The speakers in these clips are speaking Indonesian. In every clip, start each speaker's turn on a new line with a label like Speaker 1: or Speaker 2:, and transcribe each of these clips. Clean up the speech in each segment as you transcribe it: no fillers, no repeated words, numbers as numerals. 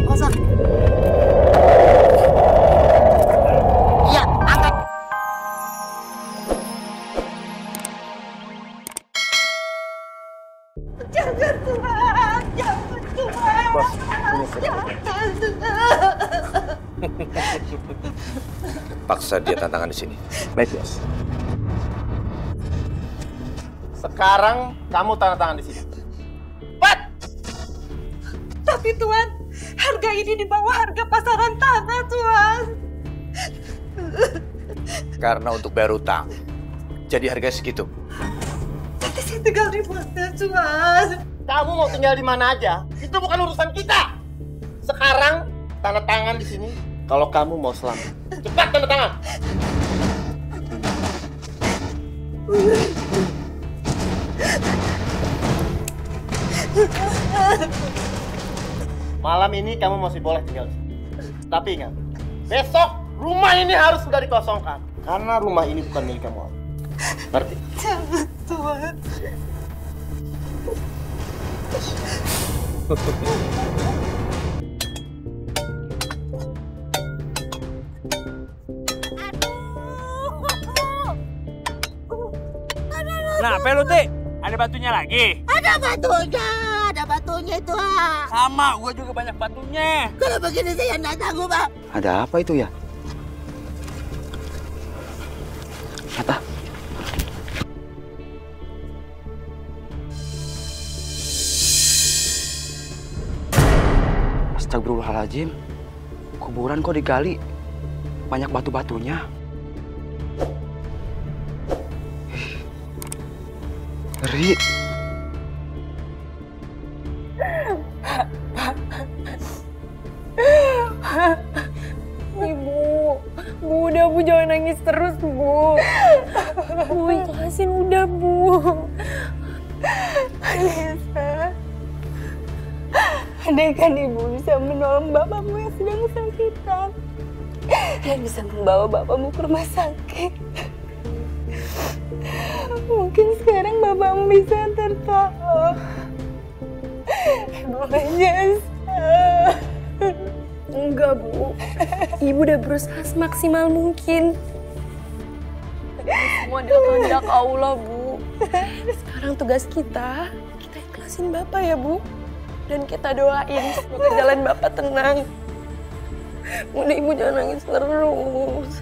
Speaker 1: kosong. Iya, angkat.
Speaker 2: Jangan Tuhan, jangan Tuhan.
Speaker 3: Bos, paksa dia tantangan di sini.
Speaker 4: Baik, Bos.
Speaker 5: Sekarang kamu tanda tangan di sini. Cepat!
Speaker 2: Tapi Tuhan, harga ini di bawah harga pasaran tanah, Tuhan.
Speaker 3: Karena untuk bayar utang, jadi harga segitu.
Speaker 2: Tapi saya tinggal di mana, Tuhan?
Speaker 5: Kamu mau tinggal di mana aja, itu bukan urusan kita. Sekarang tanda tangan di sini kalau kamu mau selamat. Cepat tanda tangan. Malam ini kamu masih boleh tinggal di sini. Tapi ingat, besok rumah ini harus sudah dikosongkan. Karena rumah ini bukan milik kamu. Ngerti?
Speaker 2: Jangan, Tuhan.
Speaker 6: Nah, lu, Ti? Ada batunya lagi?
Speaker 1: Ada batunya itu, ah.
Speaker 6: Sama, gua juga banyak batunya.
Speaker 1: Kalau begini saya nggak sanggup, Pak.
Speaker 4: Ada apa itu ya? Kata. Astagfirullahaladzim. Kuburan kok digali? Banyak batu-batunya. Ngeri.
Speaker 7: Bu, udah Bu, jangan nangis terus Bu. Bu, ikhlasin udah Bu. Anissa, andai kan Ibu bisa menolong bapakmu yang sedang kesakitan dan bisa membawa bapakmu ke rumah sakit, mungkin sekarang bapakmu bisa tertolong. Bu Anissa. Enggak, Bu. Ibu udah berusaha semaksimal mungkin. Ini semua adalah kehendak Allah, Bu. Sekarang tugas kita ikhlasin Bapak ya, Bu. Dan kita doain semoga jalan Bapak tenang. Udah, Ibu jangan nangis terus.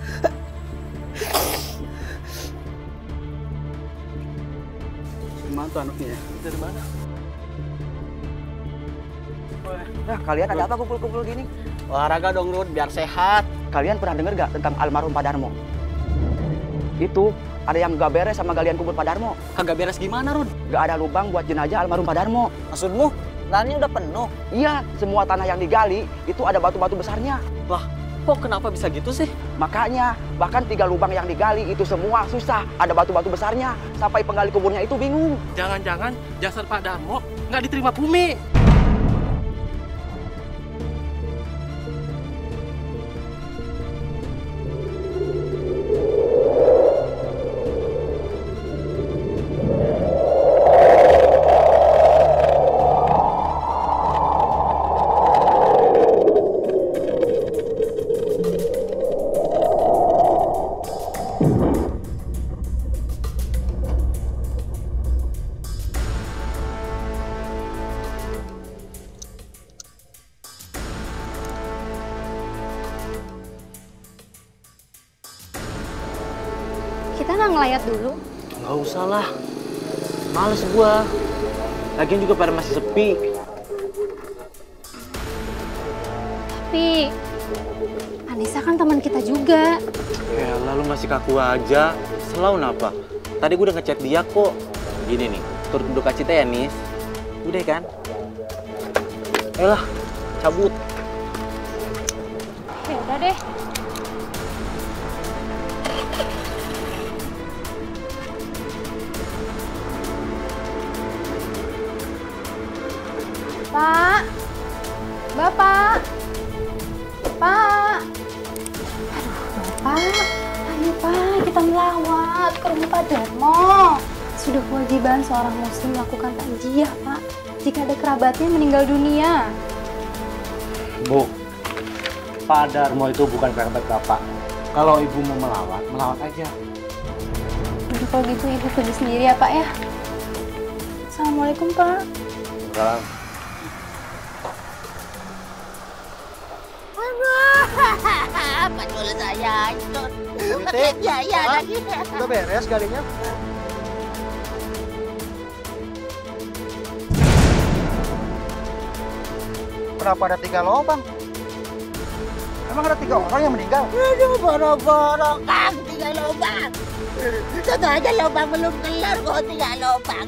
Speaker 4: Gimana tuh anaknya?
Speaker 6: Dari mana?
Speaker 4: Nah, kalian ada apa kumpul-kumpul gini?
Speaker 5: Olahraga dong, Rud, biar sehat.
Speaker 4: Kalian pernah dengar gak tentang almarhum Pak Darmo? Itu ada yang gak beres sama galian kubur Pak Darmo.
Speaker 5: Kagak beres gimana, Rud?
Speaker 4: Gak ada lubang buat jenazah almarhum Pak Darmo.
Speaker 5: Maksudmu, lahannya udah penuh?
Speaker 4: Iya, semua tanah yang digali itu ada batu-batu besarnya.
Speaker 5: Lah, kok kenapa bisa gitu sih?
Speaker 4: Makanya, bahkan 3 lubang yang digali itu semua susah. Ada batu-batu besarnya. Sampai penggali kuburnya itu bingung.
Speaker 6: Jangan-jangan jasad Pak Darmo nggak diterima bumi.
Speaker 7: Kita nggak ngelayat dulu?
Speaker 5: Nggak usah lah. Males gua. Lagian juga pada masih sepi.
Speaker 7: Tapi Anissa kan teman kita juga.
Speaker 5: Ya lalu masih kaku aja. Selau kenapa? Tadi gua udah ngechat dia kok. Gini nih, turut berduka cita ya, Nis. Udah kan? Ayolah, cabut.
Speaker 7: Ya udah deh. Pak, Bapak, Pak. Aduh, Bapak, ayo Pak, kita melawat ke rumah Pak Darmo. Sudah kewajiban seorang muslim melakukan takziah, Pak, jika ada kerabatnya meninggal dunia.
Speaker 8: Bu, Pak Darmo itu bukan kerabat Bapak. Kalau Ibu mau melawat, melawat aja.
Speaker 7: Udah kalau gitu Ibu pergi sendiri ya Pak ya. Assalamualaikum Pak.
Speaker 8: Salam.
Speaker 1: Betul saya hancur.
Speaker 9: Titik,
Speaker 1: Ya
Speaker 9: Pak,
Speaker 1: lagi.
Speaker 9: udah beres galinya? Kenapa ada 3 lubang? Emang ada 3 orang yang meninggal?
Speaker 1: Aduh, boro-boro Kang, 3 lubang. Satu aja lubang belum kelar kok 3 lubang.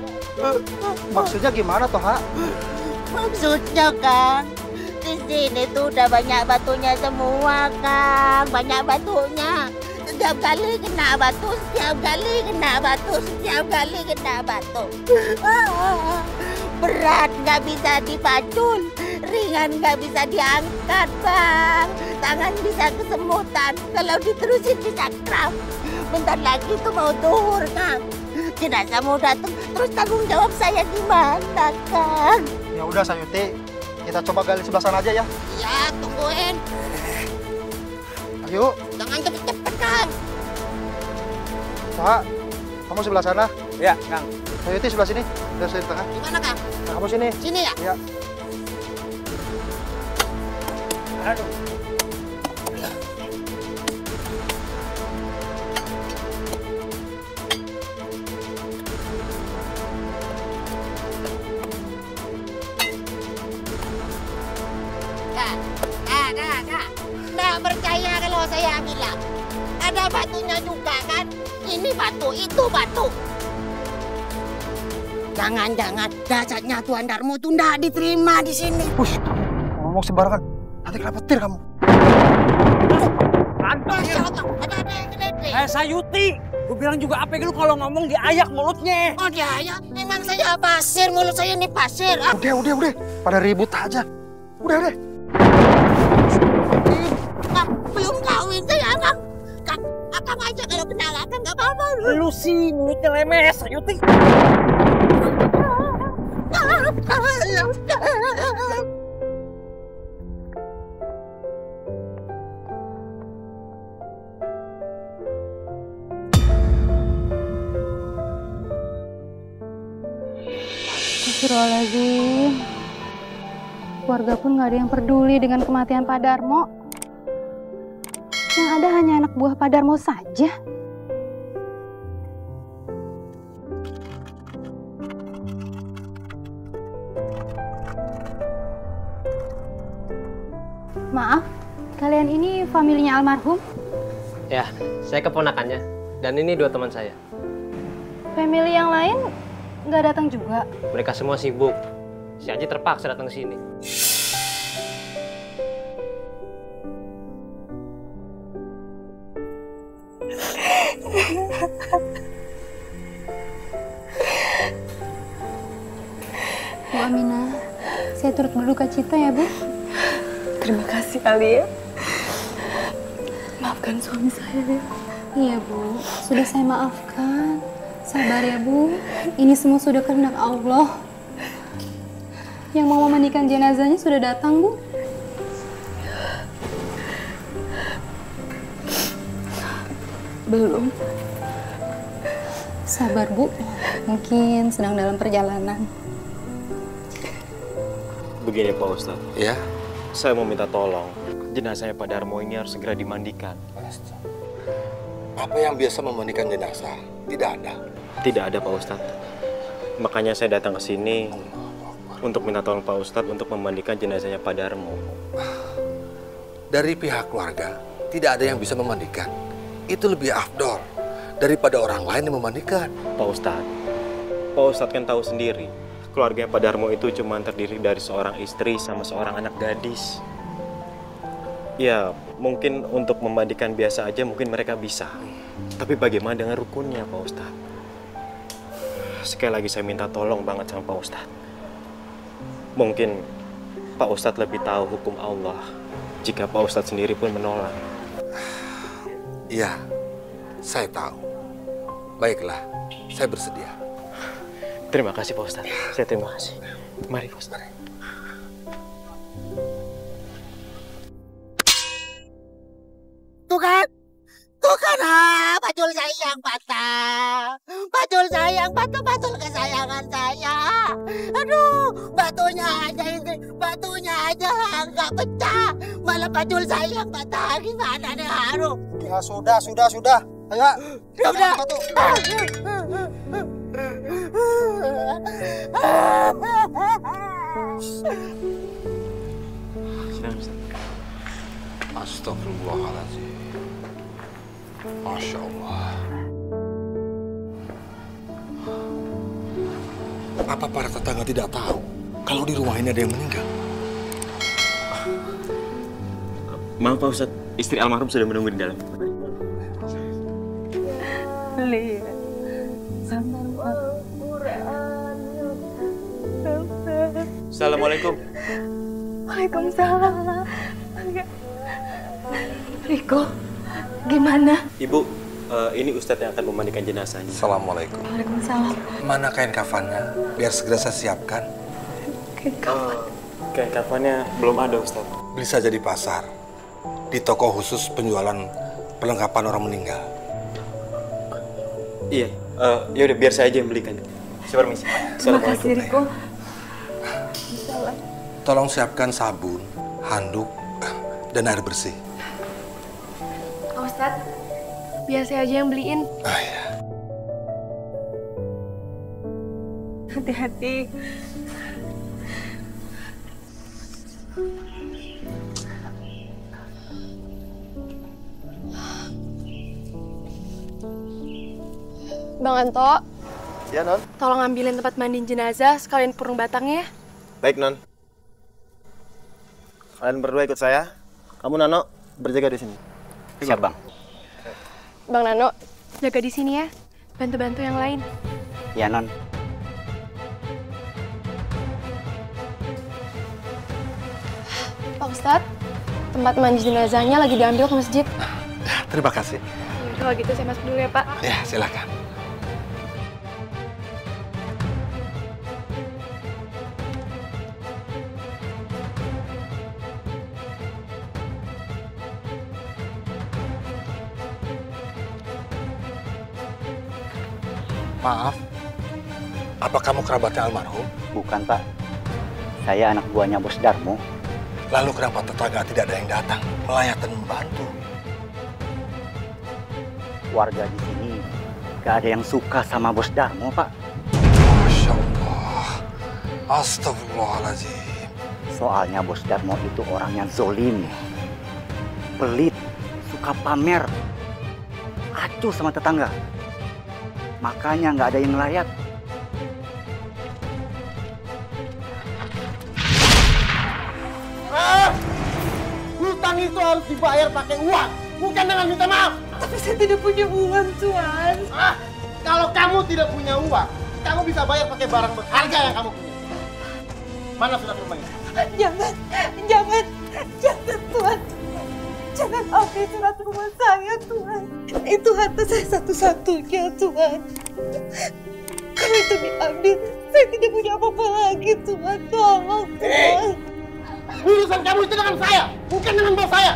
Speaker 9: Maksudnya gimana toh, Ha?
Speaker 1: Maksudnya Kang, di sini tuh udah banyak batunya semua Kang, banyak batunya. Setiap kali kena batu, setiap kali kena batu, setiap kali kena batu. Berat nggak bisa dipacul, ringan nggak bisa diangkat Bang. Tangan bisa kesemutan, kalau diterusin bisa kram. Bentar lagi tuh mau duhur Kang. Jenazah mau datang, terus tanggung jawab saya gimana Kang?
Speaker 9: Ya udah Sayuti, kita coba gali sebelah sana aja ya.
Speaker 1: Ya, tungguin.
Speaker 9: Ayo,
Speaker 1: Jangan cepet-cepet Kang.
Speaker 9: Ha, kamu sebelah sana.
Speaker 8: Ya, Kang.
Speaker 9: Sayuti sebelah sini, udah saya di tengah.
Speaker 1: Gimana Kang?
Speaker 9: Nah, kamu sini.
Speaker 1: Sini ya?
Speaker 9: Ya.
Speaker 8: Aduh.
Speaker 1: Kak. Nggak percaya kalau saya bilang. Ada batunya juga kan? Ini batu, itu batu. Jangan-jangan dasarnya Tuan Darmo tuh nggak diterima di sini.
Speaker 9: Push, ngomong sembarangan. Nanti kena petir kamu.
Speaker 1: Masya Allah, ada yang geledek.
Speaker 6: Sayuti, gue bilang juga apa lu kalau ngomong diayak mulutnya.
Speaker 1: Oh dia ya, emang saya pasir, mulut saya ini pasir. Ah.
Speaker 9: Udah. Pada ribut aja. Udah deh.
Speaker 1: Belum kawin saya, Kang. Akang aja kalau kenal Akang nggak apa-apa.
Speaker 6: Lu sih mulutnya lemes, Sayuti.
Speaker 7: Astagfirullahaladzim. Keluarga pun nggak ada yang peduli dengan kematian Pak Darmo. Yang ada hanya anak buah Pak Darmo saja. Maaf, kalian ini familinya almarhum?
Speaker 10: Ya, saya keponakannya. Dan ini 2 teman saya.
Speaker 7: Family yang lain nggak datang juga?
Speaker 10: Mereka semua sibuk. Si Aji terpaksa datang ke sini.
Speaker 7: Bu Aminah, saya turut berduka cita ya Bu.
Speaker 2: Terima kasih Alia. Maafkan suami saya ya.
Speaker 7: Iya Bu, sudah saya maafkan. Sabar ya Bu, ini semua sudah kehendak Allah. Yang mau memandikan jenazahnya sudah datang Bu.
Speaker 2: Belum.
Speaker 7: Sabar Bu, mungkin sedang dalam perjalanan.
Speaker 5: Begini Pak Ustadz.
Speaker 3: Ya,
Speaker 5: Saya mau minta tolong. Jenazahnya Pak Darmo ini harus segera dimandikan.
Speaker 3: apa yang biasa memandikan jenazah? Tidak ada.
Speaker 5: Tidak ada Pak Ustadz. Makanya saya datang ke sini untuk minta tolong Pak Ustadz untuk memandikan jenazahnya Pak Darmo.
Speaker 3: Dari pihak keluarga, tidak ada yang bisa memandikan. Itu lebih afdol daripada orang lain yang memandikan.
Speaker 5: Pak Ustadz kan tahu sendiri, keluarga Pak Darmo itu cuma terdiri dari seorang istri sama seorang anak gadis. Ya, mungkin untuk memandikan biasa aja mungkin mereka bisa. Tapi bagaimana dengan rukunnya Pak Ustadz? Sekali lagi saya minta tolong banget sama Pak Ustadz. Mungkin Pak Ustadz lebih tahu hukum Allah jika Pak Ustadz sendiri pun menolak.
Speaker 3: Iya, saya tahu. Baiklah, saya bersedia.
Speaker 5: Terima kasih Pak Ustadz. Saya terima kasih. Mari Pak Ustadz.
Speaker 1: Tuh kan, bajul saya yang patah. Bajul saya yang patah, bajul kesayangan saya. Aduh, batunya aja nggak pecah. Malah bajul saya yang patah. Gimana nih Harum?
Speaker 9: Ya sudah. Ayo,
Speaker 1: Udah.
Speaker 3: Astagfirullahaladzim. Masya Allah. Apa para tetangga tidak tahu kalau di rumah ini ada yang meninggal?
Speaker 5: Maaf Pak Ustadz, istri almarhum sudah menunggu di dalam.
Speaker 2: Lihat sama Al-Quran.
Speaker 5: Assalamualaikum.
Speaker 7: Waalaikumsalam. Riko, gimana?
Speaker 5: Ibu, ini Ustadz yang akan memandikan jenazahnya.
Speaker 3: Assalamualaikum.
Speaker 7: Waalaikumsalam.
Speaker 3: Mana kain kafannya? Biar segera saya siapkan.
Speaker 5: Kain kafannya belum ada Ustadz.
Speaker 3: Beli saja di pasar. Di toko khusus penjualan perlengkapan orang meninggal.
Speaker 5: Iya, ya udah biar saya aja yang belikan. Saya permisi.
Speaker 7: Terima kasih Riko.
Speaker 3: Tolong siapkan sabun, handuk, dan air bersih.
Speaker 7: Pak Ustadz, biar saya aja yang beliin.
Speaker 3: Ya.
Speaker 2: Hati-hati.
Speaker 7: Bang Anto,
Speaker 11: Ya, Non.
Speaker 7: tolong ambilin tempat mandiin jenazah sekalian purung batangnya.
Speaker 11: Baik, Non. Kalian berdua ikut saya. Kamu, Nano, berjaga di sini.
Speaker 4: Siap, Bang.
Speaker 7: Bang Nano, jaga di sini ya. Bantu-bantu yang lain.
Speaker 4: Ya, Non.
Speaker 7: Pak Ustadz, tempat mandi jenazahnya lagi diambil ke masjid.
Speaker 3: Terima kasih.
Speaker 7: Kalau gitu saya masuk dulu ya, Pak.
Speaker 3: Ya, silakan. Maaf, apa kamu kerabatnya almarhum?
Speaker 4: Bukan, Pak. Saya anak buahnya Bos Darmo.
Speaker 3: Lalu kenapa tetangga tidak ada yang datang, melayat dan membantu?
Speaker 4: Warga di sini gak ada yang suka sama Bos Darmo, Pak.
Speaker 3: Masya Allah. Astagfirullahaladzim.
Speaker 4: Soalnya Bos Darmo itu orang yang zolim, pelit, suka pamer, acuh sama tetangga. Makanya nggak ada yang layak.
Speaker 9: Hutang itu harus dibayar pakai uang, bukan dengan minta maaf.
Speaker 2: Tapi saya tidak punya uang, Tuan.
Speaker 9: Kalau kamu tidak punya uang, kamu bisa bayar pakai barang berharga yang kamu punya. Mana surat rumahnya?
Speaker 2: Jangan, Tuan. Jangan ambil surat rumah saya, Tuan. Itu harta saya satu-satunya, Tuan. Kalau itu diambil, saya tidak punya apa-apa lagi, Tuan. Tolong, Tuan.
Speaker 9: Urusan kamu itu dengan saya, bukan dengan bos saya.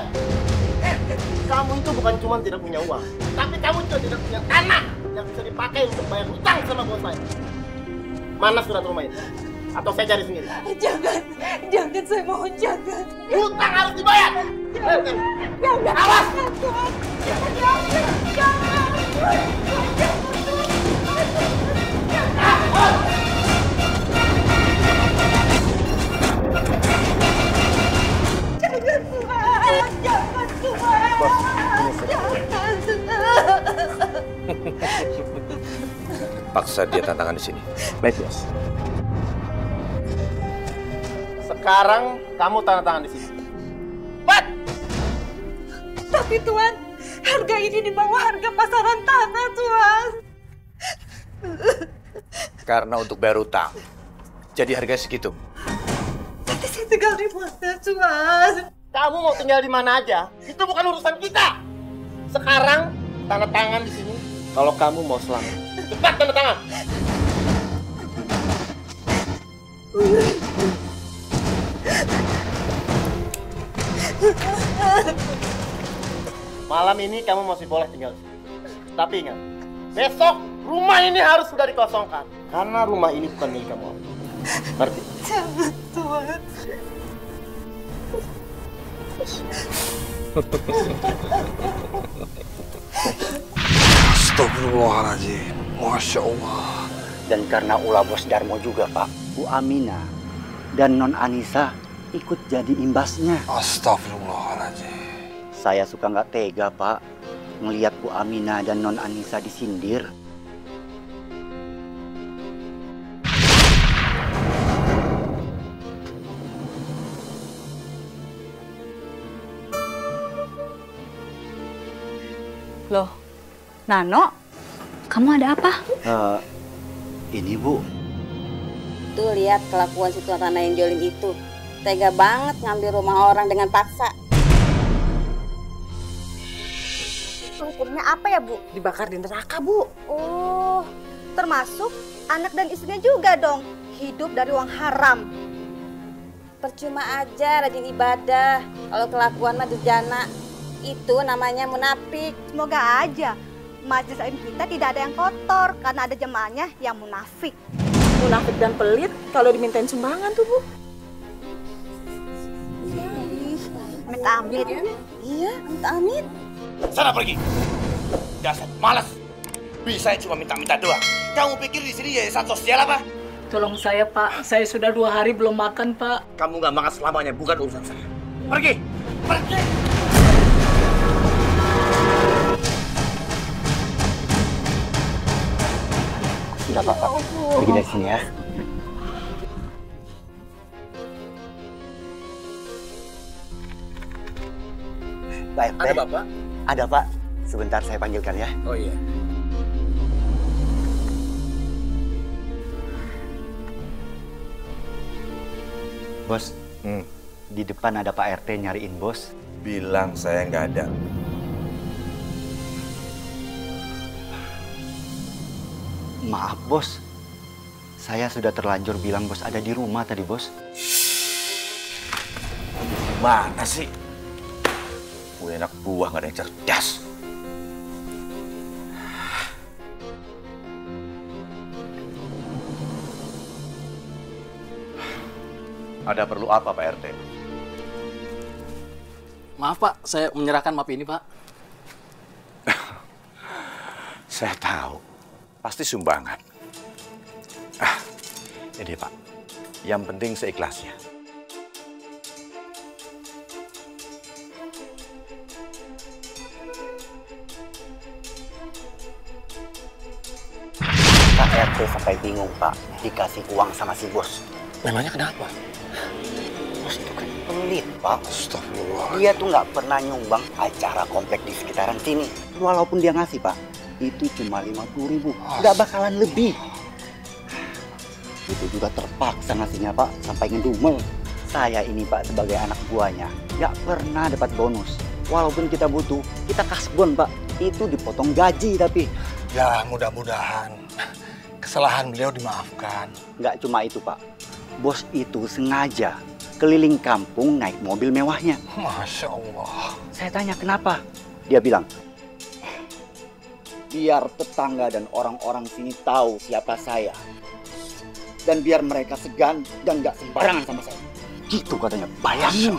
Speaker 9: Kamu itu bukan cuma tidak punya uang, tapi kamu juga tidak punya tanah yang bisa dipakai untuk bayar hutang sama bos saya. Mana surat rumah itu? Atau saya cari sendiri?
Speaker 2: Jangan, saya mohon jangan.
Speaker 9: Hutang harus dibayar.
Speaker 2: Jangan.
Speaker 9: Awas!
Speaker 3: Paksa dia tantangan di sini.
Speaker 11: Baik, Bos. Sekarang kamu tanda tangan di sini. Cepat!
Speaker 2: Tapi Tuan, harga ini di bawah harga pasaran tanah, Tuan.
Speaker 3: Karena untuk bayar utang, jadi harga segitu.
Speaker 2: Tapi saya tinggal di mana, Tuan?
Speaker 9: Kamu mau tinggal di mana aja, itu bukan urusan kita. Sekarang tanda tangan di sini.
Speaker 11: Kalau kamu mau selamat.
Speaker 9: Cepat tanda tangan. Malam ini kamu masih boleh tinggal di sini. Tapi ingat, besok rumah ini harus sudah dikosongkan. Karena rumah ini bukan milik kamu. Ngerti?
Speaker 2: Jangan, Tuhan.
Speaker 3: Astagfirullahaladzim. Masya Allah.
Speaker 4: Dan karena ulah Bos Darmo juga, Pak, Bu Amina dan Non Anissa ikut jadi imbasnya.
Speaker 3: Astagfirullahaladzim.
Speaker 4: Saya suka nggak tega, Pak, melihat Bu Amina dan Non Anissa disindir.
Speaker 12: Loh, Nano, kamu ada apa?
Speaker 4: Ini Bu.
Speaker 13: Tuh lihat kelakuan si Tuan Rana yang jolim itu. Tega banget ngambil rumah orang dengan paksa.
Speaker 12: Hukumnya apa ya, Bu?
Speaker 2: Dibakar di neraka, Bu.
Speaker 12: Oh, termasuk anak dan istrinya juga dong. Hidup dari uang haram.
Speaker 13: Percuma aja rajin ibadah. Kalau kelakuan mah durjana. Itu namanya munafik.
Speaker 12: Semoga aja majelis taklim kita tidak ada yang kotor karena ada jemaahnya yang munafik.
Speaker 2: Munafik dan pelit kalau dimintain sumbangan tuh, Bu.
Speaker 12: Amit-amit.
Speaker 13: Iya, amit-amit.
Speaker 14: Sana pergi. Dasar malas. Bisa cuma minta-minta doang. Kamu pikir di sini yayasan sosial apa?
Speaker 15: Tolong saya, Pak. Saya sudah 2 hari belum makan, Pak.
Speaker 14: Kamu nggak makan selamanya, bukan urusan saya. Pergi. Pergi.
Speaker 4: Sudah, Pak. Pergi dari sini ya. Pak RT.
Speaker 14: Ada Bapak?
Speaker 4: Ada, Pak. Sebentar saya panggilkan ya.
Speaker 14: Oh iya.
Speaker 4: Bos, di depan ada Pak RT nyariin bos.
Speaker 14: Bilang saya nggak ada.
Speaker 4: Maaf, Bos. Saya sudah terlanjur bilang bos ada di rumah tadi, Bos.
Speaker 14: Mana sih? Udah anak buah nggak ada yang cerdas. Ada perlu apa, Pak RT?
Speaker 6: Maaf, Pak. Saya menyerahkan map ini, Pak.
Speaker 14: Saya tahu. Pasti sumbangan. Ini, Pak. Yang penting seikhlasnya.
Speaker 4: Pak RT sampai bingung, Pak. Dikasih uang sama si bos.
Speaker 3: Memangnya kenapa?
Speaker 4: Bos itu kan pelit, Pak.
Speaker 3: Astagfirullah.
Speaker 4: Dia tuh nggak pernah nyumbang acara komplek di sekitaran sini. Walaupun dia ngasih, Pak, itu cuma 50.000. Nggak bakalan lebih. Itu juga terpaksa ngasihnya, Pak, sampai ngedumel. Saya ini, Pak, sebagai anak buahnya, nggak pernah dapat bonus. Walaupun kita butuh, kita kasbon, Pak. Itu dipotong gaji tapi.
Speaker 3: Ya, mudah-mudahan kesalahan beliau dimaafkan.
Speaker 4: Nggak cuma itu, Pak. Bos itu sengaja keliling kampung naik mobil mewahnya.
Speaker 3: Masya Allah.
Speaker 4: Saya tanya kenapa? Dia bilang, biar tetangga dan orang-orang sini tahu siapa saya. Dan biar mereka segan dan nggak sembarangan sama saya. Gitu katanya. Bayangin.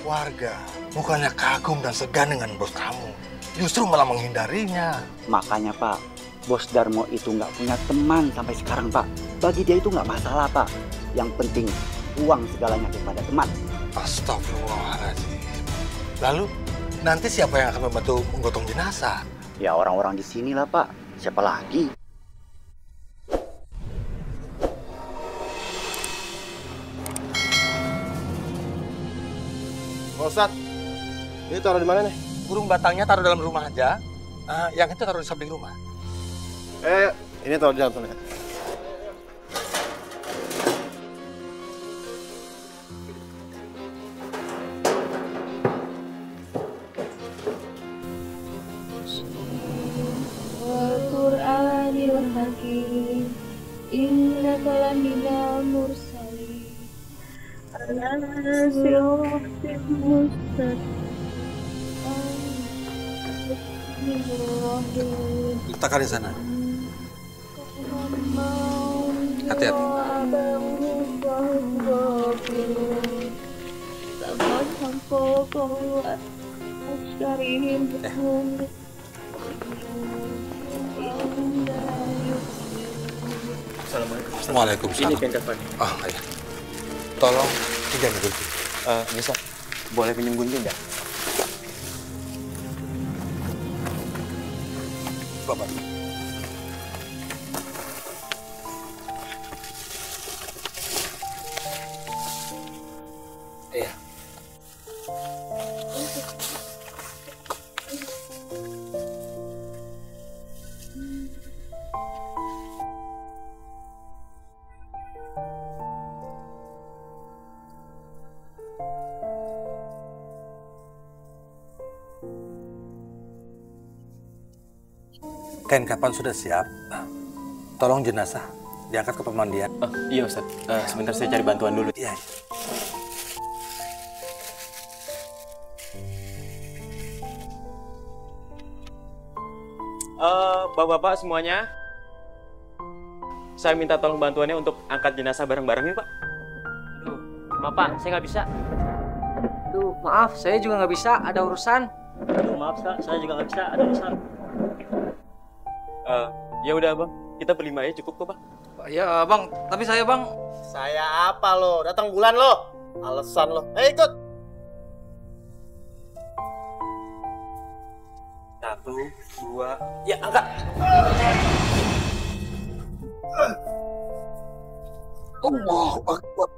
Speaker 3: Warga bukannya kagum dan segan dengan bos kamu. Justru malah menghindarinya.
Speaker 4: Makanya, Pak, Bos Darmo itu nggak punya teman sampai sekarang, Pak. Bagi dia itu nggak masalah, Pak. Yang penting uang segalanya daripada teman.
Speaker 3: Astagfirullahaladzim. Lalu nanti siapa yang akan membantu menggotong jenazah?
Speaker 4: Ya orang-orang di sini lah, Pak. Siapa lagi?
Speaker 9: Ustaz, ini taruh di mana nih?
Speaker 3: Burung batangnya taruh dalam rumah aja. Yang itu taruh di samping rumah.
Speaker 9: Ini taruh di dalam sana.
Speaker 16: Al-Qur'anil Hakim, innaka laminal mursalin. Ala siratin mustaqim.
Speaker 3: Letakkan di sana. Hati-hati.
Speaker 5: Assalamualaikum.
Speaker 3: Waalaikumsalam.
Speaker 5: Ini kain kafan.
Speaker 3: Ah, iya. Tolong pinjam gunting.
Speaker 5: Bisa. Boleh pinjam gunting nggak?
Speaker 3: Bapak. Iya. Kain kafan sudah siap. Tolong jenazah diangkat ke pemandian.
Speaker 5: Iya Ustaz. Sebentar saya cari bantuan dulu.
Speaker 3: Iya.
Speaker 5: Bapak-bapak semuanya, saya minta tolong bantuannya untuk angkat jenazah bareng-bareng ya Pak.
Speaker 10: Aduh, Bapak, saya nggak bisa. Aduh, maaf, saya juga nggak bisa, ada urusan.
Speaker 8: Aduh, maaf Kak, saya juga nggak bisa, ada urusan.
Speaker 5: Ya udah Bang, kita berlima aja cukup kok Bang.
Speaker 10: Ya Bang, tapi saya Bang.
Speaker 9: Saya apa lo? Datang bulan lo? Alasan lo. Ikut.
Speaker 5: 1, 2, ya angkat.
Speaker 3: Allahu Akbar.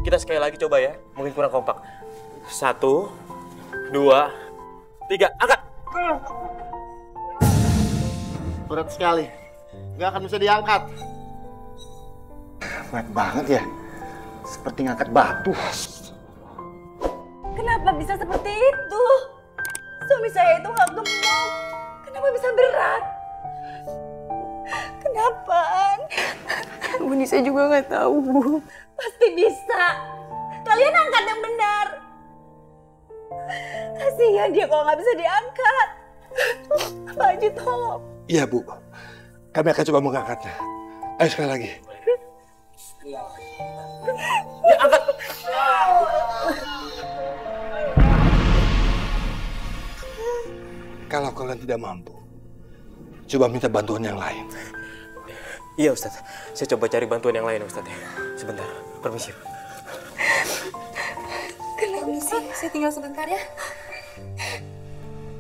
Speaker 5: Kita sekali lagi coba ya, mungkin kurang kompak. 1, 2, 3, angkat.
Speaker 9: Berat sekali. Nggak akan bisa diangkat.
Speaker 4: Berat banget ya. Seperti ngangkat batu.
Speaker 2: Kenapa bisa seperti itu? Suami saya itu nggak gemuk. Kenapa bisa berat? Kenapa?
Speaker 7: Bu Nisa juga nggak tahu, Bu.
Speaker 2: Pasti bisa. Kalian angkat yang benar. Kasihan dia kalau nggak bisa diangkat. Pak Haji tolong.
Speaker 3: Iya Bu, kami akan coba mengangkatnya. Ayo sekali lagi.
Speaker 5: Ya angkat.
Speaker 3: Kalau kalian tidak mampu, coba minta bantuan yang lain.
Speaker 5: Iya Ustaz, saya coba cari bantuan yang lain Ustaz. Sebentar, permisi.
Speaker 7: Kenapa sih? Saya tinggal sebentar ya.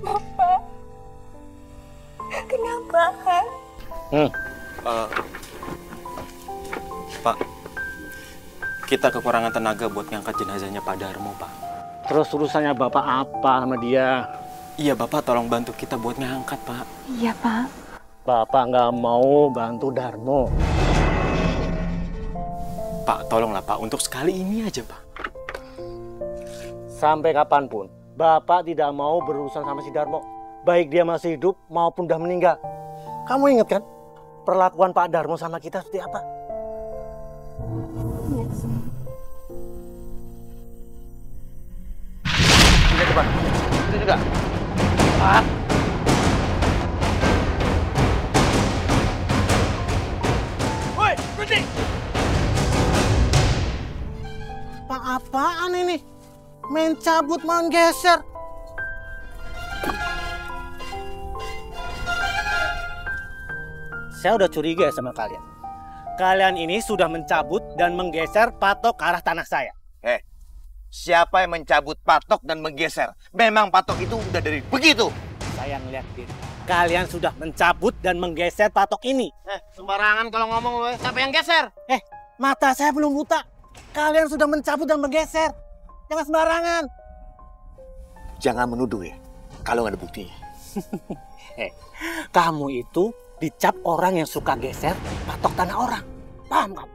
Speaker 2: Bapak. Kenapa?
Speaker 5: Pak, kita kekurangan tenaga buat ngangkat jenazahnya Pak Darmo, Pak.
Speaker 8: Terus urusannya Bapak apa sama dia?
Speaker 5: Iya, Bapak tolong bantu kita buat ngangkat, Pak.
Speaker 7: Iya, Pak.
Speaker 8: Bapak nggak mau bantu Darmo.
Speaker 5: Pak, tolonglah Pak, untuk sekali ini aja, Pak.
Speaker 8: Sampai kapanpun, Bapak tidak mau berurusan sama si Darmo. Baik dia masih hidup maupun udah meninggal. Kamu ingat kan perlakuan Pak Darmo sama kita seperti apa?
Speaker 5: Ini depan. Itu juga. Pak.
Speaker 14: Woi, berhenti.
Speaker 8: Pak, apaan ini? Main cabut, main geser. Saya udah curiga sama kalian. Kalian ini sudah mencabut dan menggeser patok ke arah tanah saya.
Speaker 14: Siapa yang mencabut patok dan menggeser? Memang patok itu udah dari begitu.
Speaker 8: Saya ngeliat diri. Kalian sudah mencabut dan menggeser patok ini.
Speaker 9: Sembarangan kalau ngomong lo. Siapa yang geser?
Speaker 8: Mata saya belum buta. Kalian sudah mencabut dan menggeser. Jangan sembarangan.
Speaker 14: Jangan menuduh ya, kalau nggak ada buktinya.
Speaker 8: Kamu itu dicap orang yang suka geser patok tanah orang. Paham kamu?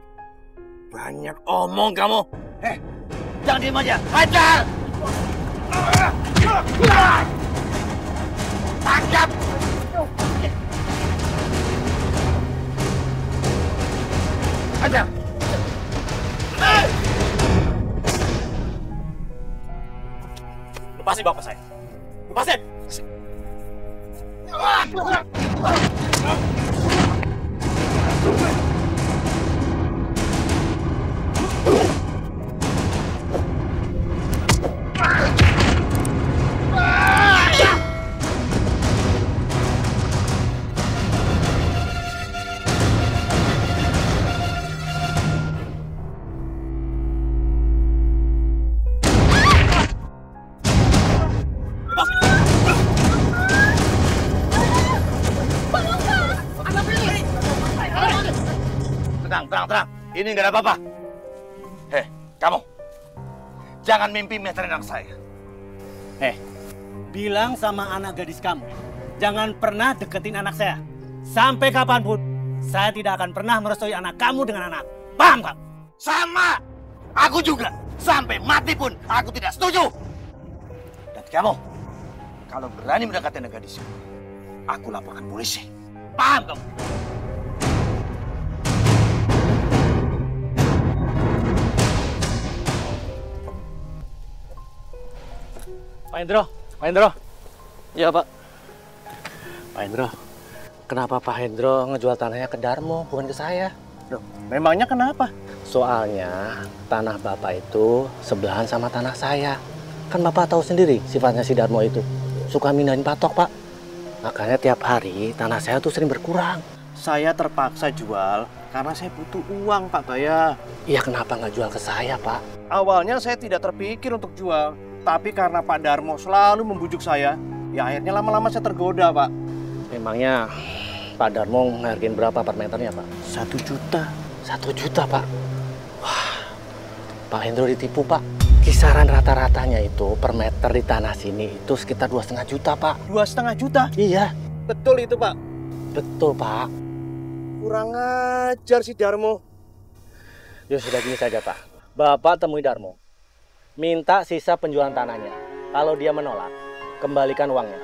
Speaker 14: Banyak omong kamu. Jangan diem aja. Hajar! Tangkap! Hajar! Lepasin bapak saya. Lepasin! Tenang. Ini nggak ada apa-apa. Hei, kamu. Jangan mimpi meterin anak saya.
Speaker 8: Bilang sama anak gadis kamu, jangan pernah deketin anak saya. Sampai kapanpun, saya tidak akan pernah merestui anak kamu dengan anak. Paham, Pak?
Speaker 14: Sama. Aku juga. Sampai mati pun aku tidak setuju. Dan kamu, kalau berani mendekati anak gadis, aku laporkan polisi. Paham kamu?
Speaker 8: Pak Hendro.
Speaker 10: Iya, Pak.
Speaker 8: Pak Hendro, kenapa Pak Hendro ngejual tanahnya ke Darmo, bukan ke saya?
Speaker 9: Loh, memangnya kenapa?
Speaker 8: Soalnya tanah Bapak itu sebelahan sama tanah saya. Kan Bapak tahu sendiri sifatnya si Darmo itu. Suka mindahin patok, Pak. Makanya tiap hari tanah saya tuh sering berkurang.
Speaker 9: Saya terpaksa jual karena saya butuh uang, Pak Baya.
Speaker 8: Iya, kenapa nggak jual ke saya, Pak?
Speaker 9: Awalnya saya tidak terpikir untuk jual. Tapi karena Pak Darmo selalu membujuk saya, ya akhirnya lama-lama saya tergoda, Pak.
Speaker 8: Memangnya Pak Darmo ngehargain berapa per meternya, Pak?
Speaker 9: 1 juta.
Speaker 8: 1 juta, Pak? Wah, Pak Hendro ditipu, Pak. Kisaran rata-ratanya itu per meter di tanah sini itu sekitar 2,5 juta, Pak.
Speaker 9: 2,5 juta?
Speaker 8: Iya.
Speaker 9: Betul itu, Pak?
Speaker 8: Betul, Pak.
Speaker 9: Kurang ajar si Darmo.
Speaker 8: Ya sudah gini saja, Pak. Bapak temui Darmo. Minta sisa penjualan tanahnya. Kalau dia menolak, kembalikan uangnya.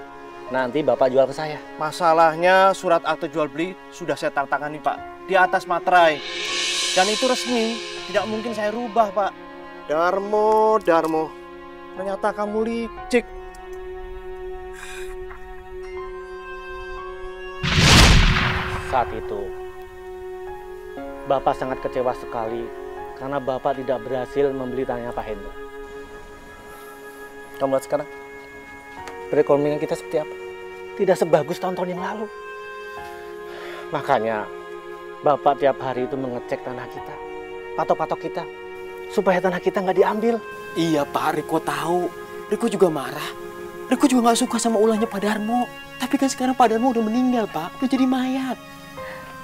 Speaker 8: Nanti Bapak jual ke saya.
Speaker 9: Masalahnya surat akte jual beli sudah saya tangani, Pak. Di atas materai. Dan itu resmi. Tidak mungkin saya rubah, Pak. Darmo. Ternyata kamu licik.
Speaker 8: Saat itu, Bapak sangat kecewa sekali karena Bapak tidak berhasil membeli tanahnya Pak Hendro. Kamu lihat sekarang, perekonomian kita seperti apa? Tidak sebagus tahun-tahun yang lalu. Makanya, Bapak tiap hari itu mengecek tanah kita, patok-patok kita, supaya tanah kita nggak diambil.
Speaker 10: Iya, Pak. Riko tahu. Riko juga marah. Riko juga nggak suka sama ulahnya Pak Darmo. Tapi kan sekarang Pak Darmo udah meninggal, Pak. Udah jadi mayat.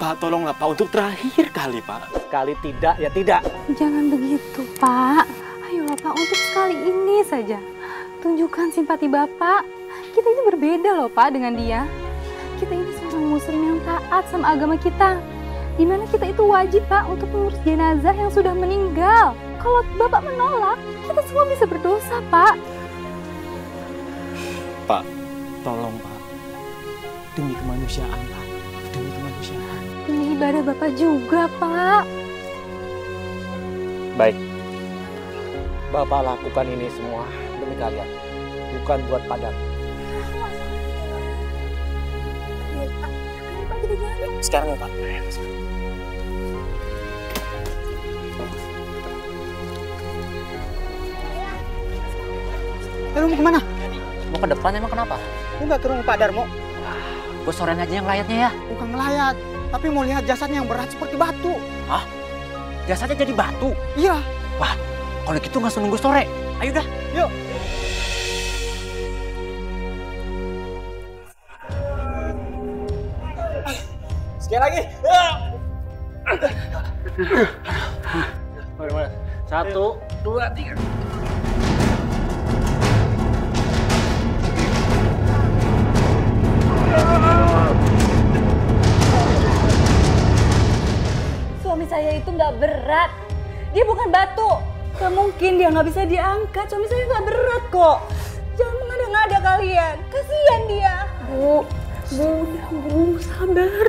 Speaker 10: Pak, tolonglah, Pak. Untuk terakhir kali, Pak.
Speaker 8: Sekali tidak, ya tidak.
Speaker 7: Jangan begitu, Pak. Ayolah, Pak. Untuk sekali ini saja. Tunjukkan simpati Bapak. Kita ini berbeda loh, Pak, dengan dia. Kita ini seorang muslim yang taat sama agama kita. Dimana kita itu wajib, Pak, untuk mengurus jenazah yang sudah meninggal. Kalau Bapak menolak, kita semua bisa berdosa, Pak.
Speaker 10: Pak, tolong, Pak. Demi kemanusiaan, Pak. Demi kemanusiaan.
Speaker 7: Demi ibadah Bapak juga, Pak.
Speaker 8: Baik. Bapak lakukan ini semua demi kalian. Bukan buat Padang.
Speaker 10: Sekarang ya, Pak.
Speaker 4: Lu mau kemana?
Speaker 10: Mau ke depan emang kenapa?
Speaker 4: Lu nggak ke rumah Pak Darmo?
Speaker 10: Gue sorein aja yang layatnya ya.
Speaker 4: Bukan ngelayat, tapi mau lihat jasadnya yang berat seperti batu.
Speaker 10: Hah? Jasadnya jadi batu?
Speaker 4: Iya.
Speaker 10: Wah, kalau gitu nggak usah nunggu sore. Ayo dah.
Speaker 4: Yuk.
Speaker 9: Sekali lagi.
Speaker 8: Mana? 1, 2, 3.
Speaker 7: Suami saya itu nggak berat. Dia bukan batu. Gak mungkin dia nggak bisa diangkat. Suami saya nggak berat kok. Jangan mengada-ngada kalian. Kasihan dia. Bu, sabar.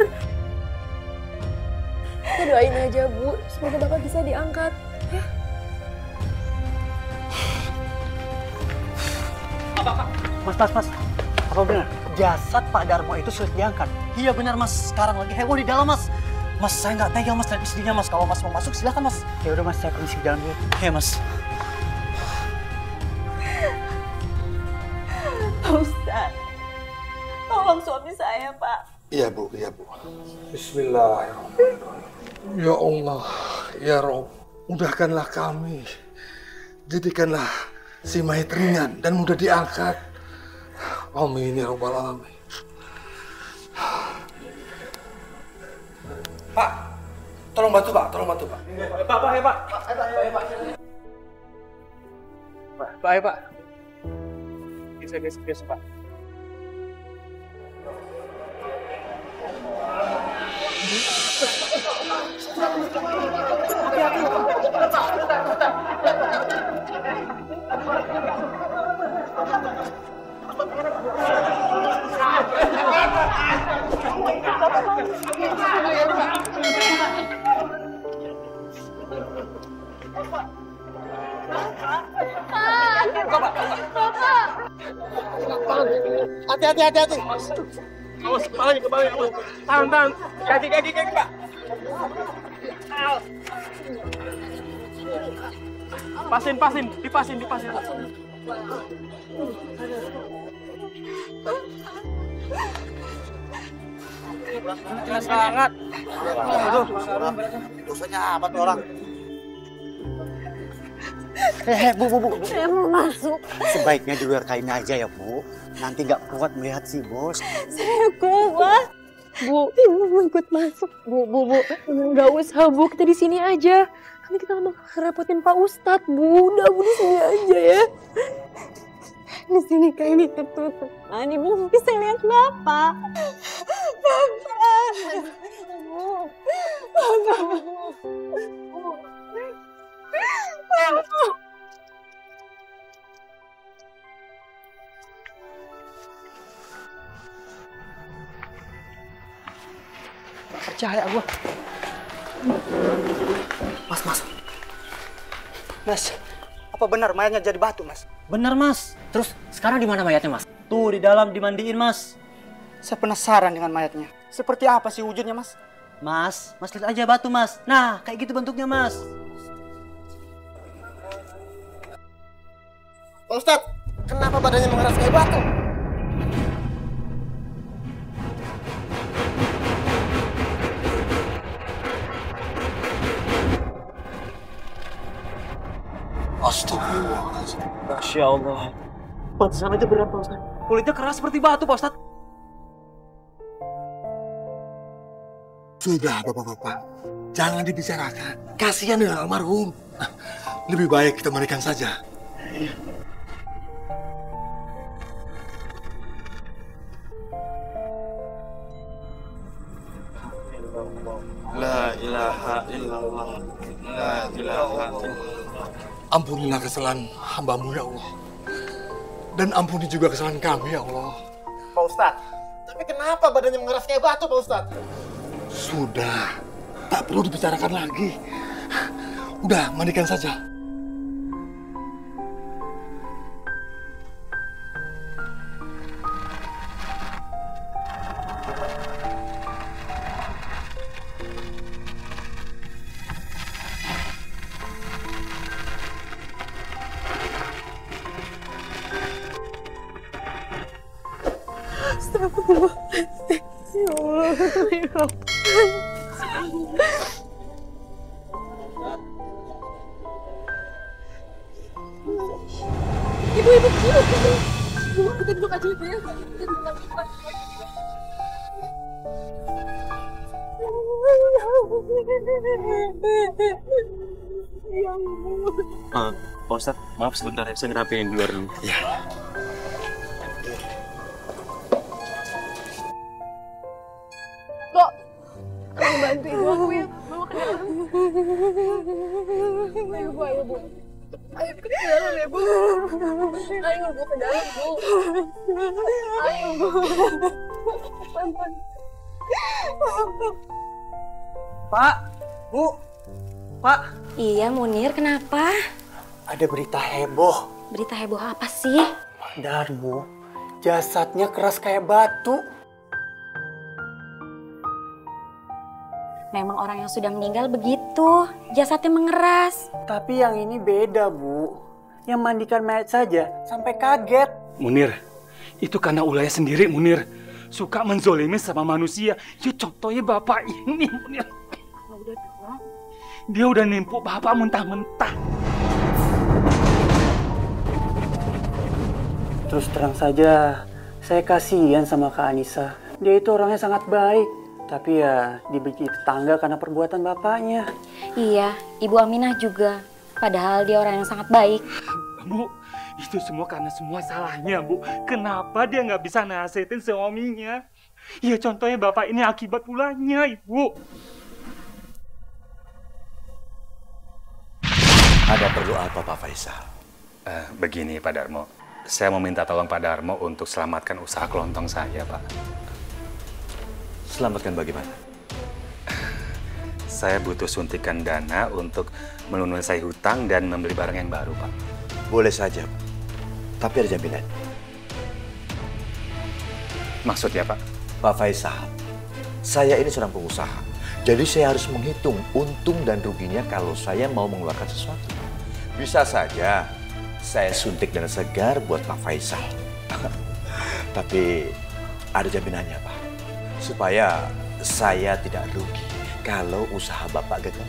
Speaker 7: Kita doain aja, Bu. Semoga Bapak bisa diangkat. Ya.
Speaker 10: Mas. Apa benar? Jasad Pak Darmo itu sudah diangkat? Iya benar mas, sekarang lagi heboh di dalam mas. Mas, saya nggak tega mas lihat istrinya mas. Kalau mas mau masuk silakan mas. Ya udah mas, saya permisi ke dalam dulu. Iya mas.
Speaker 2: Pak Ustadz, tolong suami saya Pak.
Speaker 3: Iya bu. Bismillahirrahmanirrahim. Ya Allah, ya Rob, mudahkanlah kami. Jadikanlah si mayat ringan dan mudah diangkat. Amin ya Rabbal Alamin. Pak, tolong bantu Pak.
Speaker 6: Pak. Biasa Pak.
Speaker 9: Hati-hati.
Speaker 6: Awas, kepalanya. Tahan. Kaki, Pak. Dipasin.
Speaker 9: Sangat. Aduh, dosanya apa tuh orang?
Speaker 10: Bu.
Speaker 2: Saya mau masuk.
Speaker 10: Sebaiknya di luar kain aja ya bu. Nanti nggak kuat melihat si bos.
Speaker 2: Saya kuat. Bu, Ibu mau ikut masuk. Bu. Nggak usah Bu, kita di sini aja. Nanti kita mau ngerepotin Pak Ustadz Bu. Udah Bu di sini aja ya. Di sini kayak tertutup. Ibu bisa lihat Bapak.
Speaker 10: Percaya gua. Mas, apa benar mayatnya jadi batu, Mas?
Speaker 5: Benar, Mas. Terus sekarang di mana mayatnya, Mas?
Speaker 10: Tuh di dalam dimandiin, Mas. Saya penasaran dengan mayatnya. Seperti apa sih wujudnya, Mas?
Speaker 5: Mas lihat aja batu, Mas. Nah, kayak gitu bentuknya, Mas.
Speaker 9: Pak Ustadz, kenapa badannya mengeras kayak batu?
Speaker 3: Astagfirullahaladzim.
Speaker 10: Masya Allah. Pantesan aja berat, Pak Ustadz. Kulitnya keras seperti batu, Pak Ustadz.
Speaker 3: Sudah, Bapak-Bapak. Jangan dibicarakan. Kasihan dengan almarhum. Lebih baik kita mandikan saja.
Speaker 11: La ilaha illallah. La ilaha illallah.
Speaker 3: Ampunilah kesalahan hamba-Mu ya Allah. Dan ampuni juga kesalahan kami ya Allah.
Speaker 9: Pak Ustadz, tapi kenapa badannya mengeras kayak batu, Pak Ustadz?
Speaker 3: Sudah, tak perlu dibicarakan lagi. Udah, mandikan saja.
Speaker 2: Astagfirullahaladzim. Ya Allah, ya Rabb. Ibu, kita duduk aja Ibu ya. Kita duduk aja. Ya Allah.
Speaker 10: Pak Ustadz, maaf sebentar ya, saya ngerapiin di luar dulu.
Speaker 3: Ya.
Speaker 2: Kok, tolong bantuin aku ya, bawa ke dalam. Ayo Bu. Ayo ke dalam ya Bu. Ayo Bu ke dalam Bu. Ayo Bu.
Speaker 10: Pak, Bu, Pak.
Speaker 7: Iya Munir, kenapa?
Speaker 10: Ada berita heboh.
Speaker 7: Berita heboh apa sih?
Speaker 10: Darmo, jasadnya keras kayak batu.
Speaker 17: Memang orang yang sudah meninggal begitu, jasadnya mengeras.
Speaker 10: Tapi yang ini beda, Bu. Yang mandikan mayat saja sampai kaget.
Speaker 18: Munir, itu karena ulahnya sendiri, Munir. Suka menzolimi sama manusia. Ya contohnya bapak ini, Munir. Dia udah nimpuk bapak mentah-mentah.
Speaker 10: Terus terang saja, saya kasihan sama Kak Anissa. Dia itu orangnya sangat baik. Tapi ya dibenci tetangga karena perbuatan bapaknya.
Speaker 17: Iya, Ibu Aminah juga. Padahal dia orang yang sangat baik.
Speaker 18: Bu, itu semua karena semua salahnya, Bu. Kenapa dia nggak bisa nasihatin suaminya? Ya contohnya bapak ini akibat ulahnya, Ibu.
Speaker 14: Ada perlu apa, Pak Faisal?
Speaker 19: Begini, Pak Darmo. Saya mau minta tolong Pak Darmo untuk selamatkan usaha kelontong saya, Pak.
Speaker 14: Selamatkan bagaimana?
Speaker 19: Saya butuh suntikan dana untuk melunasi hutang dan membeli barang yang baru, Pak.
Speaker 14: Boleh saja, tapi ada jaminan.
Speaker 19: Maksudnya, Pak?
Speaker 14: Pak Faisal, saya ini seorang pengusaha. Jadi saya harus menghitung untung dan ruginya kalau saya mau mengeluarkan sesuatu. Bisa saja saya suntik dana segar buat Pak Faisal. Tapi ada jaminannya, Pak. Supaya saya tidak rugi kalau usaha Bapak gagal.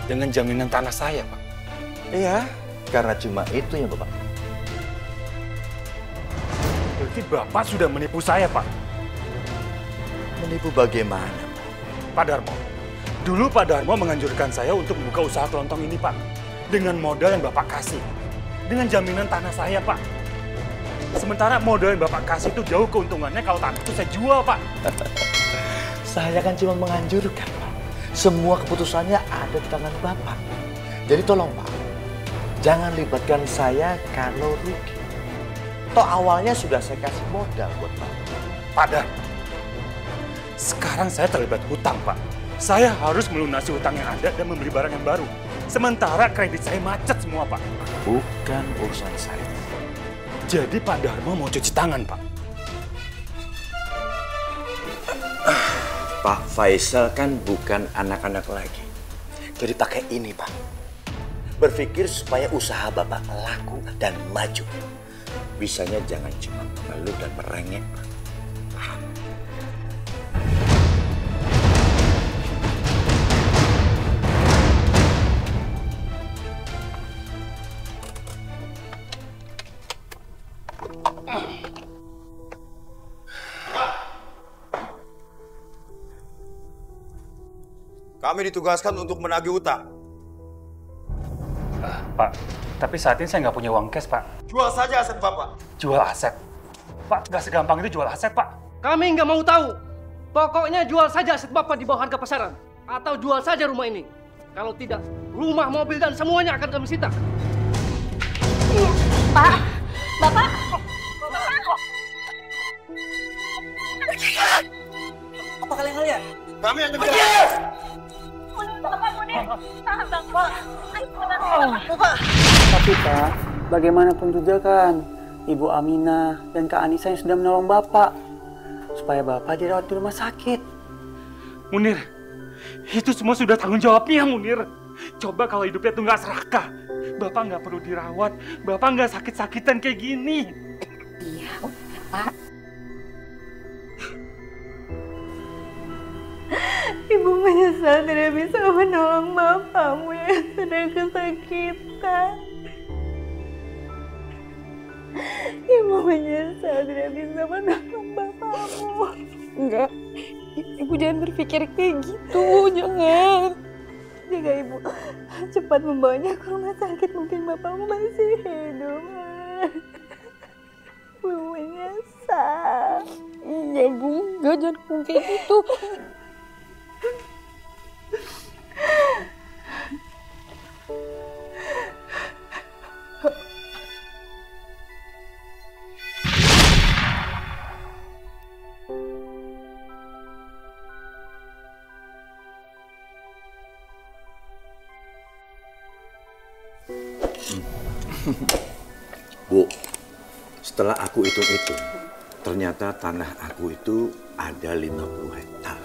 Speaker 19: Dengan jaminan tanah saya, Pak?
Speaker 14: Iya, karena cuma itu yang Bapak.
Speaker 18: Berarti Bapak sudah menipu saya, Pak.
Speaker 14: Menipu bagaimana,
Speaker 18: Pak Darmo? Dulu Pak Darmo menganjurkan saya untuk membuka usaha kelontong ini, Pak. Dengan modal yang Bapak kasih. Dengan jaminan tanah saya, Pak. Sementara modal yang Bapak kasih itu jauh keuntungannya kalau tanah itu saya jual, Pak.
Speaker 14: Saya kan cuma menganjurkan, Pak. Semua keputusannya ada di tangan Bapak. Jadi tolong, Pak. Jangan libatkan saya kalau rugi. Toh awalnya sudah saya kasih modal buat Bapak.
Speaker 18: Pak Darmo, sekarang saya terlibat hutang, Pak. Saya harus melunasi hutang yang ada dan membeli barang yang baru. Sementara kredit saya macet semua, Pak.
Speaker 14: Bukan urusan saya.
Speaker 18: Jadi Pak Darmo mau cuci tangan, Pak?
Speaker 14: Pak Faisal kan bukan anak-anak lagi. Jadi pakai ini, Pak. Berpikir supaya usaha Bapak laku dan maju. Bisanya jangan cuma mengeluh dan merengek, Pak. Paham?
Speaker 20: Kami ditugaskan untuk menagih utang.
Speaker 18: Pak, tapi saat ini saya nggak punya uang cash, Pak.
Speaker 20: Jual saja aset Bapak.
Speaker 18: Jual aset? Pak, nggak segampang itu jual aset, Pak.
Speaker 6: Kami nggak mau tahu. Pokoknya jual saja aset Bapak di bawah harga pasaran. Atau jual saja rumah ini. Kalau tidak, rumah, mobil, dan semuanya akan kami sita.
Speaker 17: Pak, Bapak.
Speaker 10: Apa kalian lihat?
Speaker 20: Kami yang
Speaker 10: pergi! Tapi Pak, bagaimanapun juga kan Ibu Aminah dan Kak Anissa yang sudah menolong Bapak supaya Bapak dirawat di rumah sakit.
Speaker 18: Munir, itu semua sudah tanggung jawabnya, Munir. Coba kalau hidupnya tuh nggak serakah, Bapak nggak perlu dirawat, Bapak nggak sakit-sakitan kayak gini.
Speaker 17: Iya, Pak.
Speaker 2: Ibu menyesal tidak bisa menolong bapakmu yang sedang kesakitan. Ibu menyesal tidak bisa menolong bapakmu.
Speaker 7: Enggak, Ibu jangan berpikir kayak gitu, jangan.
Speaker 2: Jika Ibu cepat membawanya ke rumah sakit, mungkin bapakmu masih hidup. Ibu menyesal.
Speaker 7: Iya Bu, enggak, jangan ngomong kayak gitu.
Speaker 14: Bu, setelah aku hitung-hitung, ternyata tanah aku itu ada 50 hektar.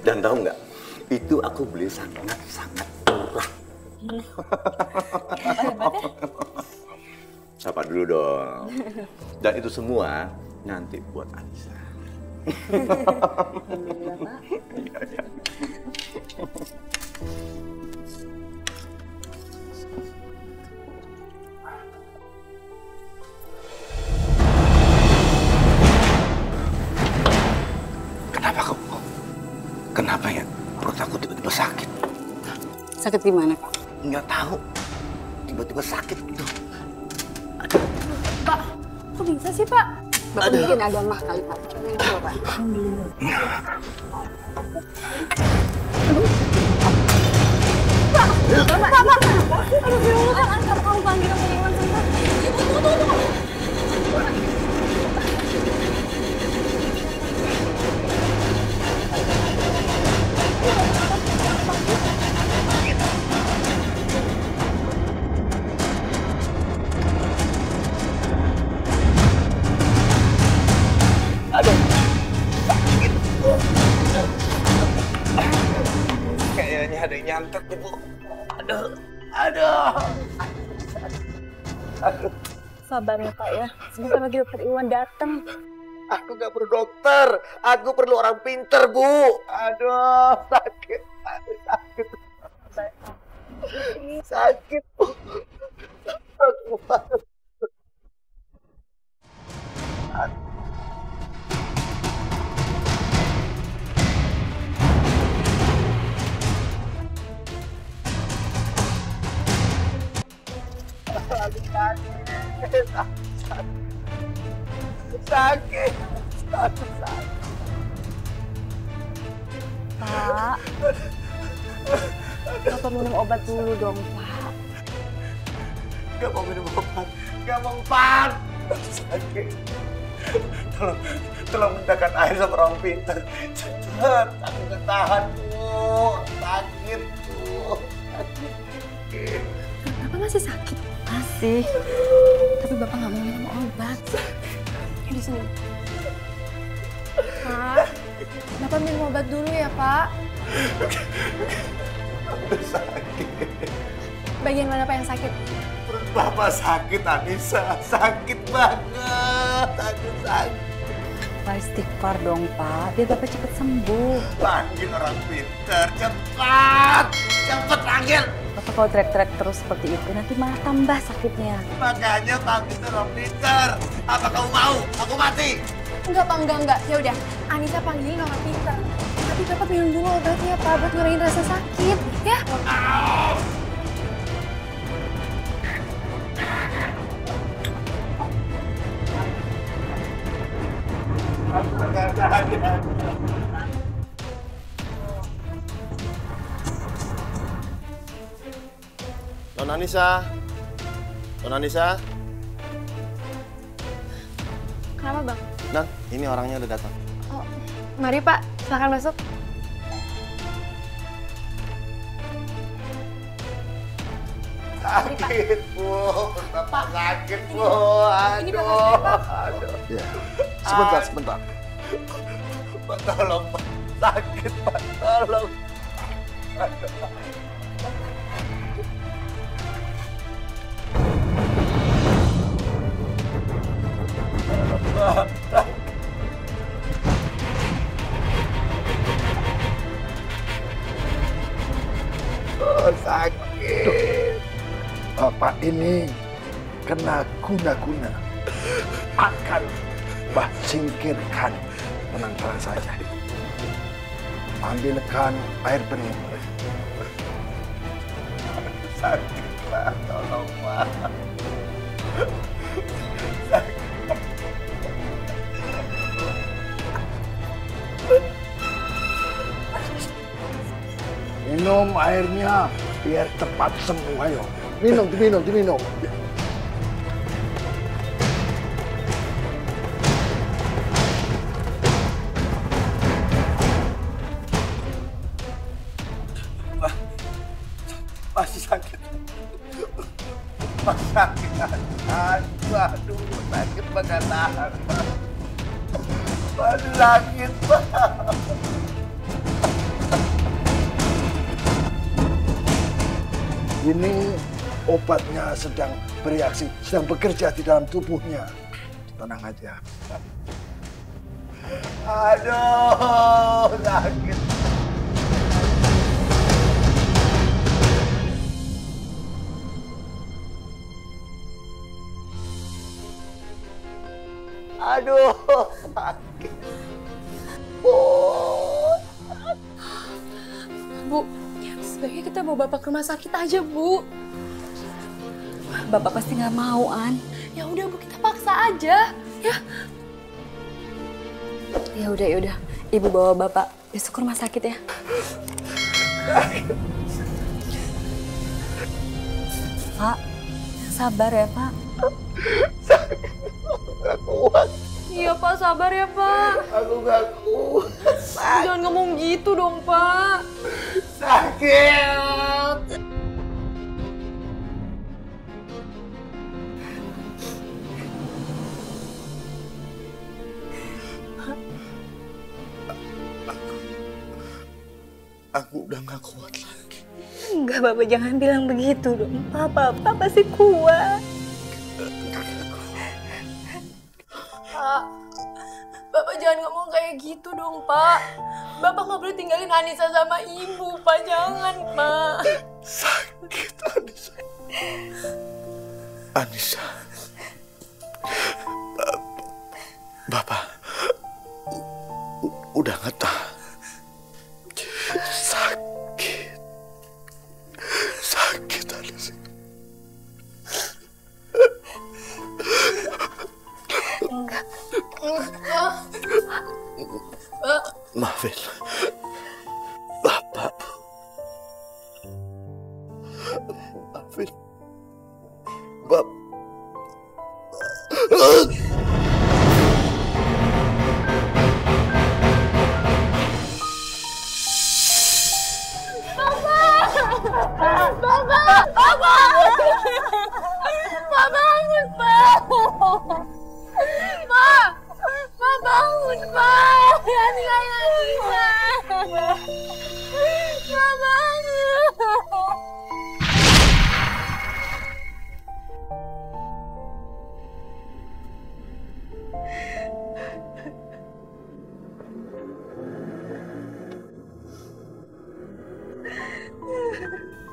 Speaker 14: Dan tahu nggak, itu aku beli sangat-sangat murah. Sapa dulu dong. Dan itu semua nanti buat Anissa.
Speaker 17: Alhamdulillah, Pak.
Speaker 14: Iya. Kenapa ya perut aku tiba-tiba sakit?
Speaker 17: Sakit di mana, Pak?
Speaker 14: Nggak tahu. Tiba-tiba sakit gitu.
Speaker 7: Pak, kok bisa sih, Pak?
Speaker 17: Bapak mungkin agak mah kali, Pak. Coba, Pak.
Speaker 7: Pak. Aduh, ya Allah, Kak. Kamu panggil aku Iwan sebentar. Tunggu.
Speaker 14: Aduh, sakit. Kayaknya ada yang nyantet nih, Bu. Aduh.
Speaker 7: Sabar ya, Pak ya. Sebentar lagi dokter Iwan datang.
Speaker 14: Aku nggak perlu dokter, aku perlu orang pinter, Bu. Aduh, sakit. Sakit, Bu. Sakit.
Speaker 7: Pak, Bapak minum obat dulu dong, Pak.
Speaker 14: Gak mau minum obat, gak mempan. Sakit. Tolong mintakan air sama orang pintar. Cepat, aku gak tahan, Bu. Sakit, Bu.
Speaker 7: Bapak masih sakit? Masih. Tapi Bapak nggak mau minum obat. Di sini. Pak, Bapak minum obat dulu ya, Pak.
Speaker 14: Sakit.
Speaker 7: Bagian mana Pak yang sakit?
Speaker 14: Perut Bapak sakit, Anissa. Sakit banget. Aduh, sakit.
Speaker 17: Pak, istighfar dong, Pak. Biar Bapak cepat sembuh.
Speaker 14: Panggil orang pintar. Cepat. Cepat panggil.
Speaker 17: Bapak kalau teriak-teriak terus seperti itu, nanti malah tambah sakitnya.
Speaker 14: Makanya panggil orang pintar. Apa kamu mau? Aku mati.
Speaker 7: Enggak, Pak, enggak. Ya udah, Anissa panggilin orang pintar. Tapi Bapak minum dulu obatnya, Pak, buat ngurangin rasa sakit, ya?
Speaker 9: Non Anissa.
Speaker 7: Kenapa, Bang?
Speaker 9: Non, ini orangnya udah datang.
Speaker 7: Oh, mari Pak, silakan masuk.
Speaker 14: Sakit, Bu. Bapak sakit, Bu.
Speaker 7: Aduh.
Speaker 3: Ya, sebentar.
Speaker 14: Pak, tolong, Pak. Sakit, Pak. Tolong. Aduh. Oh, sakit.
Speaker 3: Bapak ini kena guna-guna. Akan Mbah singkirkan. Tenang saja. Ambilkan air bening.
Speaker 14: Sakit, Pak. Tolong, Pak.
Speaker 3: Minum airnya biar cepat sembuh. Ayo, diminum.
Speaker 14: Masih sakit. sakit. Aduh, sakit banget tahan. Aduh, sakit, Pak.
Speaker 3: Ini obatnya sedang bereaksi, sedang bekerja di dalam tubuhnya. Tenang aja.
Speaker 14: Aduh, sakit. Aduh, sakit. Oh.
Speaker 7: Bu, sebaiknya kita bawa Bapak ke rumah sakit aja, Bu.
Speaker 17: Bapak pasti nggak mau, An.
Speaker 7: Ya udah, Bu, kita paksa aja, ya.
Speaker 17: Ya udah. Ibu bawa Bapak besok ke rumah sakit ya. Pak, sabar ya, Pak.
Speaker 14: Gak kuat.
Speaker 7: Iya, Pak, sabar ya, Pak.
Speaker 14: Aku gak kuat.
Speaker 7: Jangan ngomong gitu dong, Pak.
Speaker 14: Sakit. Aku udah gak kuat lagi.
Speaker 17: Enggak, Bapak jangan bilang begitu dong. Papa pasti kuat.
Speaker 7: Pak, Bapak jangan ngomong kayak gitu dong, Pak. Bapak nggak boleh tinggalin Anissa sama Ibu, Pak. Jangan, Pak.
Speaker 14: Sakit, Anissa. Anissa. Bapak udah nggak tahan. Sakit Anissa.
Speaker 7: Enggak.
Speaker 14: Maafin Bapak. Maafin Bapak.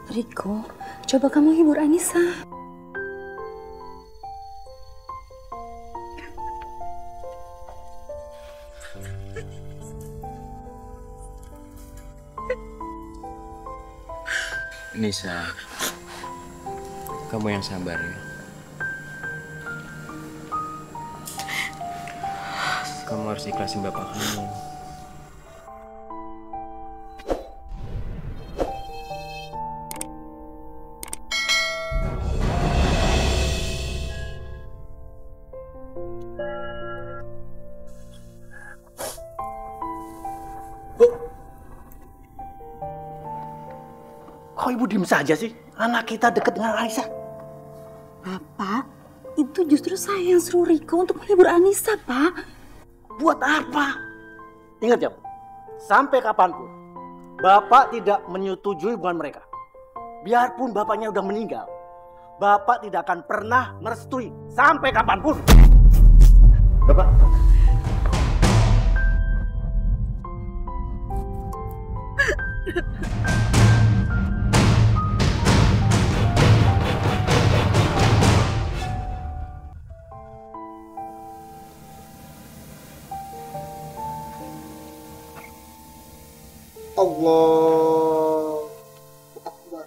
Speaker 17: Riko, coba kamu hibur Anissa.
Speaker 10: Nisa, kamu yang sabar ya. Kamu harus ikhlasin bapak kamu.
Speaker 8: Kok ibu diem saja sih? Anak kita deket dengan Anissa.
Speaker 17: Bapak, itu justru saya yang suruh Riko untuk menghibur Anissa, Pak.
Speaker 8: Buat apa? Ingat ya, Bu, sampai kapanpun Bapak tidak menyetujui hubungan mereka. Biarpun bapaknya udah meninggal, Bapak tidak akan pernah merestui sampai kapanpun. Bapak.
Speaker 14: Allah Akbar.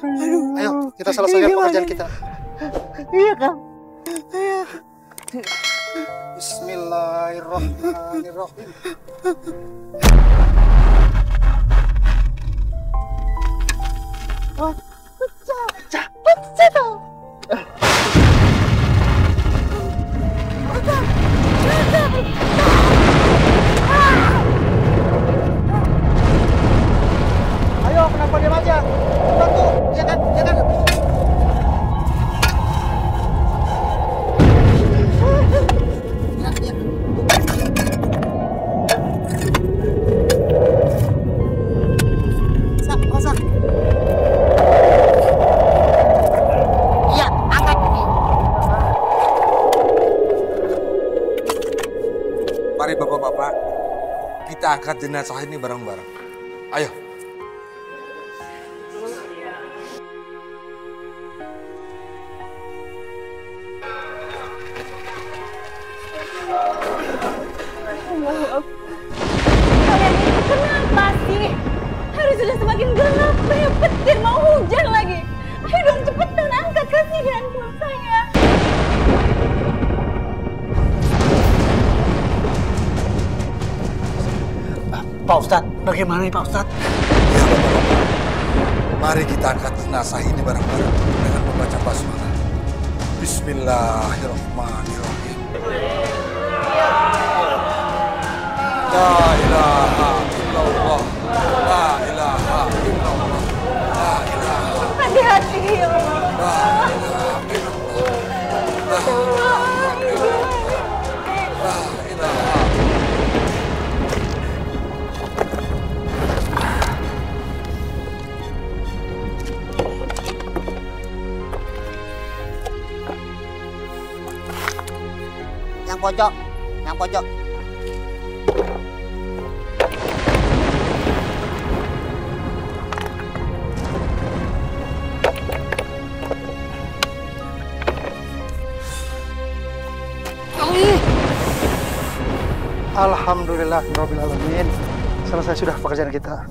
Speaker 21: Ayo, kita selesaikan pekerjaan kita.
Speaker 1: Iya, Kang. Iya.
Speaker 21: Bismillahirrahmanirrahim.
Speaker 1: Oh, pecah. Pecah. Pecah tuh.
Speaker 21: Ayo, kenapa diam aja? Bantu, ya kan? Ya kan?
Speaker 1: Iya, angkat ini.
Speaker 3: Mari bapak-bapak, kita angkat jenazah ini bareng-bareng. Ayo.
Speaker 7: Kalian ini kenapa sih? Hari sudah semakin gelap, banyak petir, mau hujan lagi. Ayo dong cepetan angkat, kasihan buat saya.
Speaker 14: Pak Ustadz, bagaimana nih Pak Ustadz?
Speaker 3: Ya bapak-bapak, mari kita angkat jenazah ini bareng-bareng dengan membaca basmalah. Bismillahirrahmanirrahim. La ilaha illallah. La ilaha illallah. La ilaha.
Speaker 7: Hati-hati ya Allah.
Speaker 3: La ilaha illallah. La ilaha illallah. La ilaha.
Speaker 1: Yang pojok. Yang pojok.
Speaker 21: Alhamdulillahirrahmanirrahim. Selesai sudah pekerjaan kita.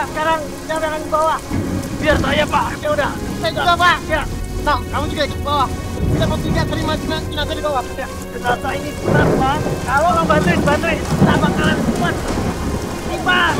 Speaker 9: Sekarang jangan ke bawah. Biar saya Pak. Ya udah. Saya juga Pak. Ya. Nah, kamu juga ikut ke bawah. Kita mau tidak terima jenazah di bawah. Ya. Jenazah ini berat Pak. Kalau nggak bantuin, tak bakalan kuat. Nih Pak.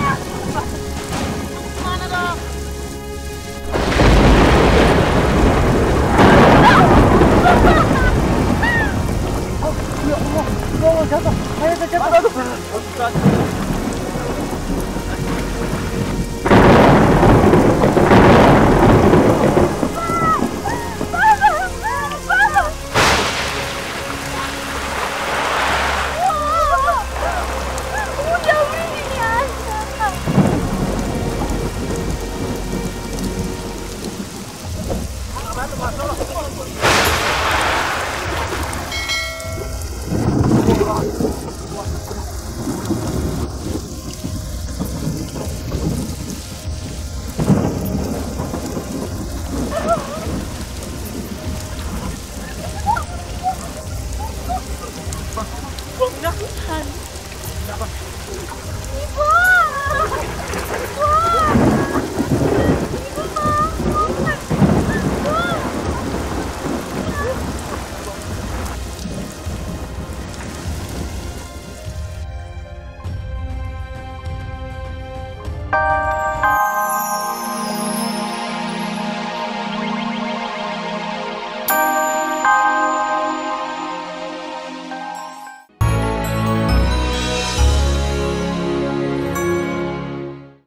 Speaker 2: Ibu!